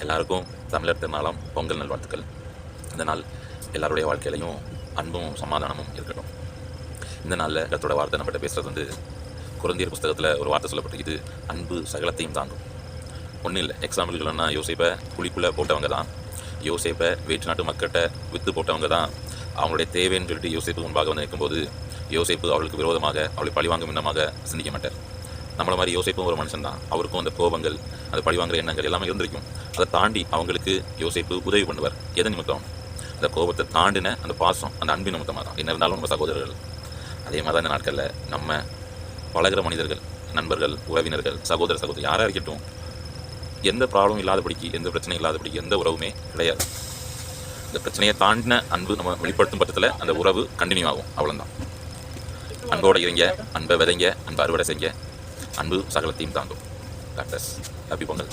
எல்லாருக்கும் தமிழர் திருநாளாம் பொங்கல் நல்வாழ்த்துக்கள். இந்த நாள் எல்லாருடைய வாழ்க்கையிலையும் அன்பும் சமாதானமும் இருக்கட்டும். இந்த நாளில் கர்த்தரோட வார்த்தை நம்மகிட்ட பேசுகிறது குழந்தையர் புஸ்தகத்தில் ஒரு வார்த்தை சொல்லப்பட்டிருக்குது, அன்பு சகலத்தையும் தாங்கும். ஒன்றும் இல்லை, எக்ஸாம்பிள்கள்னா யோசேப்பை குழிக்குள்ளே போட்டவங்க தான், யோசேப்பை வேற்று நாட்டு மக்கள்கிட்ட விற்று போட்டவங்க தான் அவங்களுடைய தேவைன்னு சொல்லிட்டு யோசேப்பு முன்பாக வந்து நிற்கும்போது யோசேப்பு அவளுக்கு விரோதமாக அவளை பழிவாங்கும் விண்ணமாக சிந்திக்க மாட்டார். நம்மளை மாதிரி யோசேப்பும் ஒரு மனுஷன் தான், அவருக்கும் அந்த கோபங்கள், அந்த பழிவாங்கிற எண்ணங்கள் எல்லாமே இருந்திருக்கும். அதை தாண்டி அவங்களுக்கு யோசேப்பு உதவி பண்ணுவார். எதை நிமித்தம்? அந்த கோபத்தை தாண்டின அந்த பாசம், அந்த அன்பின் நிமித்தமாக தான். என்ன இருந்தாலும் நம்ம சகோதரர்கள். அதே மாதிரி தான் இந்த நாட்களில் நம்ம பழகிற மனிதர்கள், நண்பர்கள், உறவினர்கள், சகோதரி யாராக இருக்கட்டும், எந்த ப்ராப்ளமும் இல்லாதபடிக்கு, எந்த பிரச்சனையும் இல்லாதபடிக்கு எந்த உறவுமே கிடையாது. இந்த பிரச்சனையை தாண்டின அன்பு நம்ம வெளிப்படுத்தும் பட்சத்தில் அந்த உறவு கண்டினியூ ஆகும். அவ்வளோதான். அன்போடு இருங்க, அன்பை விதைங்க, அன்பை அறுவடை செய்ய, அன்பு சகலத்தையும் தாங்கும். Doctors, happy Pongal.